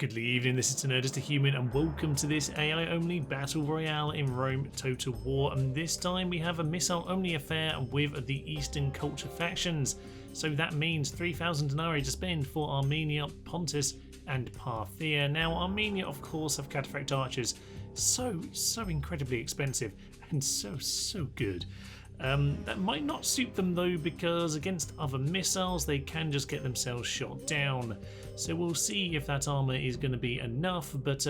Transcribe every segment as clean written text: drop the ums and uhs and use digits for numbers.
Good evening, this is Nerdist a Human and welcome to this AI only Battle Royale in Rome Total War, and this time we have a missile only affair with the Eastern culture factions. So that means 3,000 denarii to spend for Armenia, Pontus and Parthia. Now Armenia of course have Cataphract Archers, so incredibly expensive and so good. That might not suit them though, because against other missiles they can just get themselves shot down. So we'll see if that armour is going to be enough, but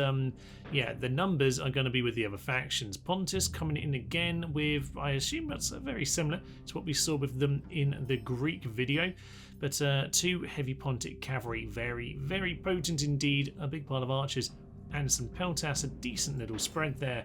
yeah, the numbers are going to be with the other factions. Pontus coming in again with, I assume that's very similar to what we saw with them in the Greek video, but two heavy Pontic cavalry, very potent indeed, a big pile of archers and some peltas, a decent little spread there.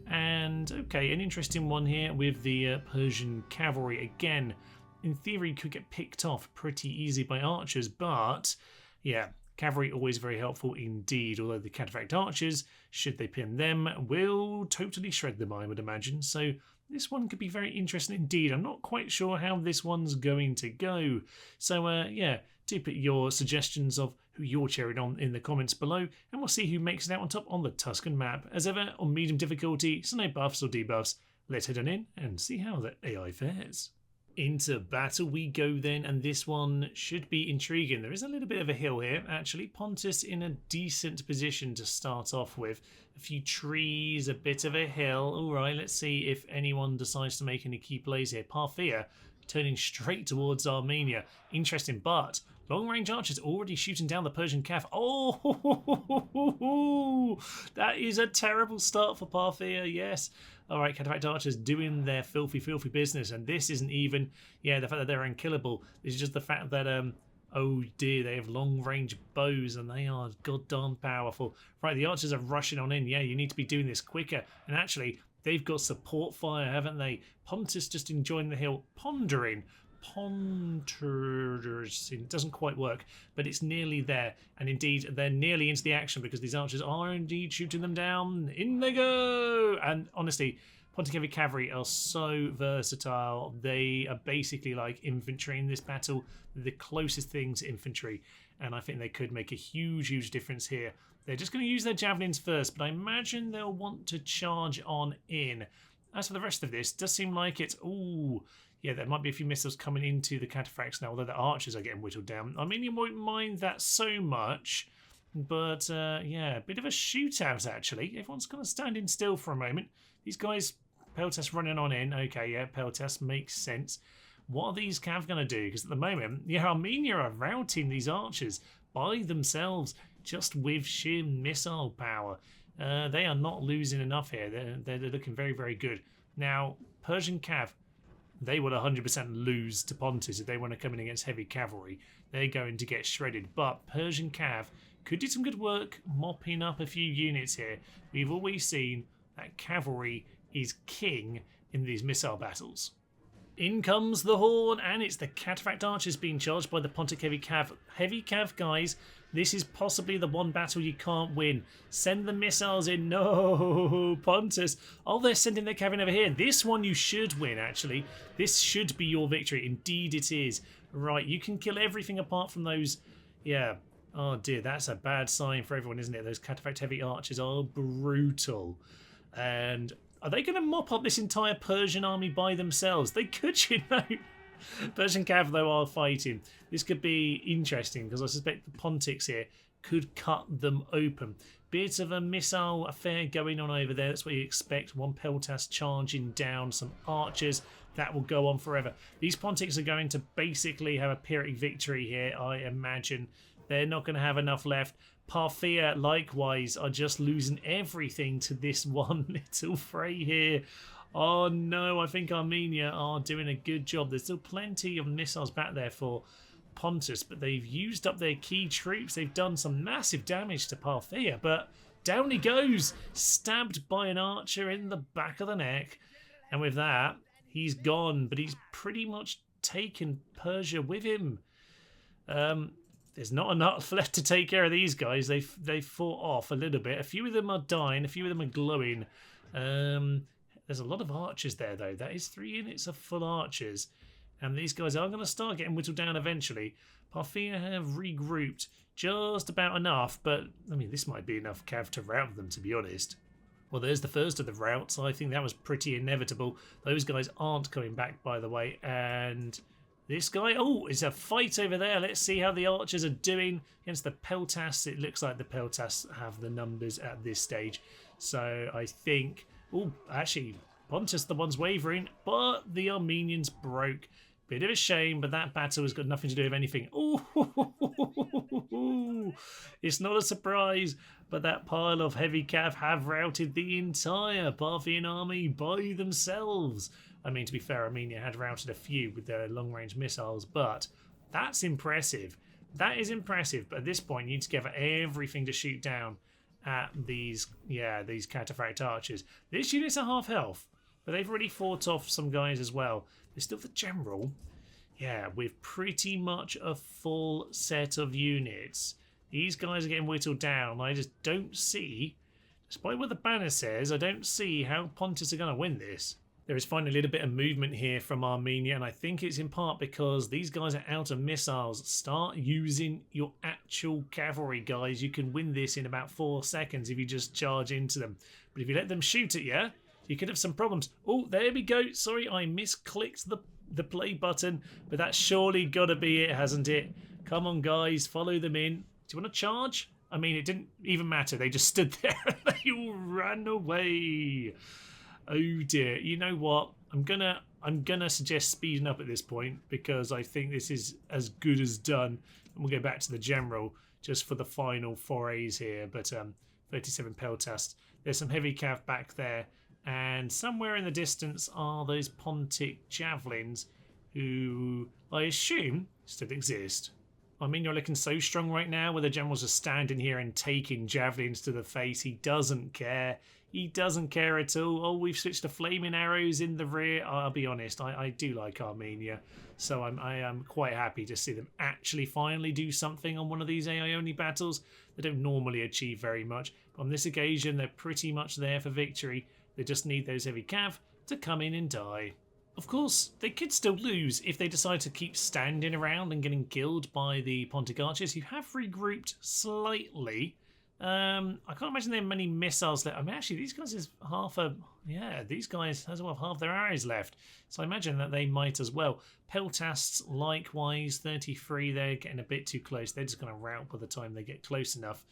And okay, an interesting one here with the Persian cavalry. Again, in theory could get picked off pretty easy by archers, but yeah, cavalry always very helpful indeed, although the Cataphract Archers, should they pin them, will totally shred them, I would imagine. So this one could be very interesting indeed. I'm not quite sure how this one's going to go. So yeah, do put your suggestions of who you're cheering on in the comments below, and we'll see who makes it out on top on the Tuscan map. As ever, on medium difficulty, so no buffs or debuffs. Let's head on in and see how the AI fares. Into battle we go then, and this one should be intriguing. There is a little bit of a hill here, actually. Pontus in a decent position to start off with. A few trees, a bit of a hill. All right, let's see if anyone decides to make any key plays here. Parthia turning straight towards Armenia. Interesting, but long-range archers already shooting down the Persian cav. Oh, that is a terrible start for Parthia, yes. All right, Cataphract Archers doing their filthy business, and this isn't even, yeah, the fact that they're unkillable. This is just the fact that, oh dear, they have long-range bows, and they are goddamn powerful. Right, the archers are rushing on in. Yeah, you need to be doing this quicker, and actually, they've got support fire, haven't they? Pontus just enjoying the hill, pondering. It doesn't quite work, but it's nearly there, and indeed they're nearly into the action because these archers are indeed shooting them down. In they go! And honestly, Pontic cavalry are so versatile. They are basically like infantry in this battle, the closest thing to infantry, and I think they could make a huge difference here. They're just going to use their javelins first, but I imagine they'll want to charge on in. As for the rest of this, does seem like it's, ooh, yeah, there might be a few missiles coming into the Cataphracts now, although the archers are getting whittled down. I mean, you won't mind that so much, but yeah, a bit of a shootout actually. Everyone's kind of standing still for a moment. These guys, peltas running on in. Okay, yeah, peltas makes sense. What are these cav going to do? Because at the moment, yeah, Armenia are routing these archers by themselves just with sheer missile power. They are not losing enough here. They're looking very good. Now, Persian cav, they will 100% lose to Pontus if they want to come in against heavy cavalry. They're going to get shredded. But Persian cav could do some good work mopping up a few units here. We've always seen that cavalry is king in these missile battles. In comes the horn, and it's the Cataphract Archers being charged by the Pontic heavy cav. Heavy cav, guys, this is possibly the one battle you can't win. Send the missiles in. No, Pontus. Oh, they're sending their cav in over here. This one you should win, actually. This should be your victory. Indeed it is. Right, you can kill everything apart from those. Yeah. Oh, dear, that's a bad sign for everyone, isn't it? Those Cataphract heavy archers are brutal. And are they going to mop up this entire Persian army by themselves? They could, you know. Persian cav, though, are fighting. This could be interesting because I suspect the Pontics here could cut them open. Bit of a missile affair going on over there. That's what you expect. One peltas charging down some archers. That will go on forever. These Pontics are going to basically have a Pyrrhic victory here, I imagine. They're not going to have enough left. Parthia, likewise, are just losing everything to this one little fray here. Oh no, I think Armenia are doing a good job. There's still plenty of missiles back there for Pontus, but they've used up their key troops. They've done some massive damage to Parthia, but down he goes, stabbed by an archer in the back of the neck. And with that, he's gone, but he's pretty much taken Persia with him. There's not enough left to take care of these guys. They fought off a little bit. A few of them are dying. A few of them are glowing. There's a lot of archers there, though. That is 3 units of full archers. And these guys are going to start getting whittled down eventually. Parthia have regrouped just about enough, but I mean, this might be enough cav to rout them, to be honest. Well, there's the first of the routes. I think that was pretty inevitable. Those guys aren't coming back, by the way. And this guy, oh, it's a fight over there. Let's see how the archers are doing against the Peltas. It looks like the Peltas have the numbers at this stage. So I think, oh, actually, Pontus the one's wavering, but the Armenians broke. Bit of a shame, but that battle has got nothing to do with anything. Oh, it's not a surprise, but that pile of heavy cav have routed the entire Parthian army by themselves. I mean, to be fair, Armenia had routed a few with their long-range missiles, but that's impressive. That is impressive, but at this point, you need to gather everything to shoot down at these Cataphract Archers. This unit's at half health, but they've already fought off some guys as well. There's still the general. Yeah, with pretty much a full set of units. These guys are getting whittled down. I just don't see, despite what the banner says, I don't see how Pontus are going to win this. There is finally a little bit of movement here from Armenia, and I think it's in part because these guys are out of missiles. Start using your actual cavalry, guys. You can win this in about 4 seconds if you just charge into them. But if you let them shoot at you, you could have some problems. Oh, there we go. Sorry, I misclicked the play button, but that's surely got to be it, hasn't it? Come on, guys, follow them in. Do you want to charge? I mean, it didn't even matter. They just stood there and they all ran away. Oh dear. You know what? I'm gonna suggest speeding up at this point because I think this is as good as done. And we'll go back to the general just for the final forays here. But 37 Peltas. There's some heavy cav back there. And somewhere in the distance are those Pontic javelins who I assume still exist. I mean, you're looking so strong right now where the general's just standing here and taking javelins to the face. He doesn't care. He doesn't care at all. Oh, we've switched to flaming arrows in the rear. I'll be honest, I do like Armenia. So I am quite happy to see them actually finally do something on one of these AI-only battles. They don't normally achieve very much. But on this occasion, they're pretty much there for victory. They just need those heavy cav to come in and die. Of course, they could still lose if they decide to keep standing around and getting killed by the Pontic Archers, who have regrouped slightly. I can't imagine there are many missiles left. I mean, actually, these guys is these guys has well half their arrows left. So I imagine that they might as well. Peltasts, likewise, 33, they're getting a bit too close. They're just going to rout by the time they get close enough.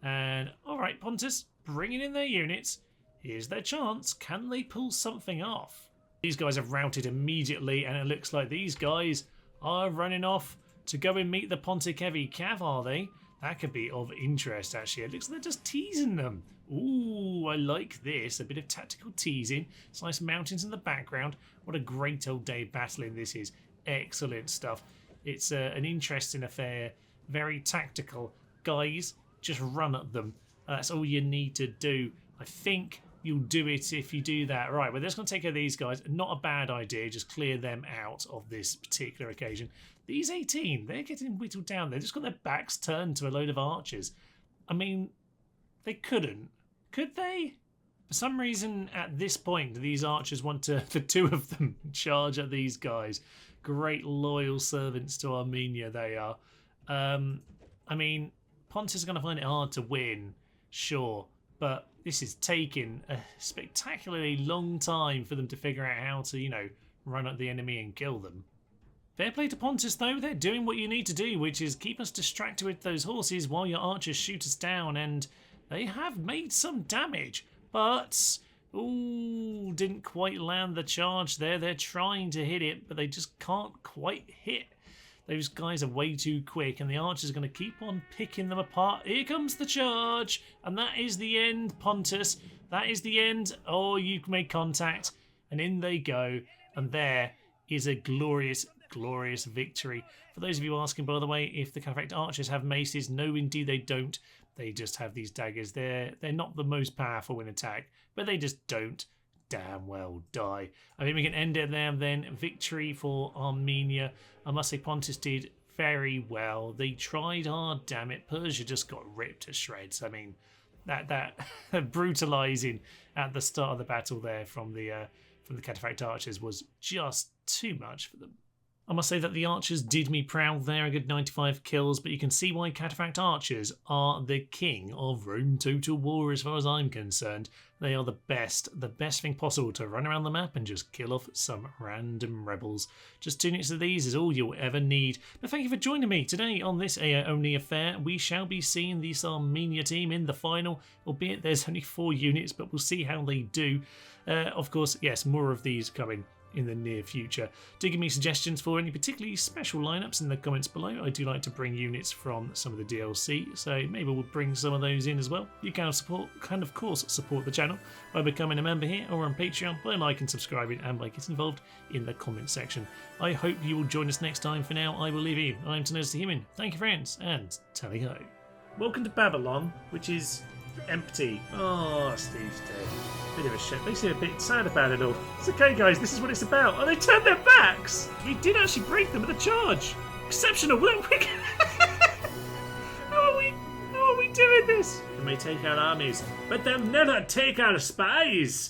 And, all right, Pontus, bringing in their units. Here's their chance. Can they pull something off? These guys have routed immediately, and it looks like these guys are running off to go and meet the Pontic heavy cav, are they? That could be of interest, actually. It looks like they're just teasing them. Ooh, I like this. A bit of tactical teasing. Some nice mountains in the background. What a great old day battling this is. Excellent stuff. It's an interesting affair. Very tactical. Guys, just run at them. That's all you need to do. I think you'll do it if you do that. Right, we're just going to take care of these guys. Not a bad idea. Just clear them out of this particular occasion. These 18, they're getting whittled down. They've just got their backs turned to a load of archers. I mean, they couldn't. Could they? For some reason, at this point, these archers want to, the two of them, charge at these guys. Great loyal servants to Armenia they are. I mean, Pontus is going to find it hard to win, sure. But this is taking a spectacularly long time for them to figure out how to, run at the enemy and kill them. Fair play to Pontus, though. They're doing what you need to do, which is keep us distracted with those horses while your archers shoot us down, and they have made some damage. But, ooh, didn't quite land the charge there. They're trying to hit it, but they just can't quite hit. Those guys are way too quick, and the archers are going to keep on picking them apart. Here comes the charge, and that is the end, Pontus. That is the end. Oh, you made contact, and in they go. And there is a glorious, glorious victory. For those of you asking, by the way, if the Cataphract Archers have maces, no, indeed they don't. They just have these daggers. They're not the most powerful in attack, but they just don't damn well die. I think we can end it there then. Victory for Armenia. I must say Pontus did very well. They tried hard, damn it. Persia just got ripped to shreds. I mean, that brutalizing at the start of the battle there from the Cataphract Archers was just too much for them. I must say that the archers did me proud there, a good 95 kills, but you can see why Cataphract Archers are the king of Rome Total War as far as I'm concerned. They are the best thing possible to run around the map and just kill off some random rebels. Just 2 units of these is all you'll ever need. But thank you for joining me today on this AA-only affair. We shall be seeing this Armenia team in the final, albeit there's only 4 units, but we'll see how they do. Of course, yes, more of these coming in the near future. Do give me suggestions for any particularly special lineups in the comments below. I do like to bring units from some of the DLC, so maybe we'll bring some of those in as well. You can of course support the channel by becoming a member here or on Patreon by liking, subscribing, and by getting involved in the comment section. I hope you will join us next time. For now, I will leave you. I'm Pontus the Human. Thank you, friends, and tally-ho. Welcome to Babylon, which is empty. Oh, Steve's dead. Bit of a shit. Makes me a bit sad about it all. It's okay, guys. This is what it's about. Oh, they turned their backs. We did actually break them with a charge. Exceptional. How are we doing this? They may take our armies, but they'll never take our spies.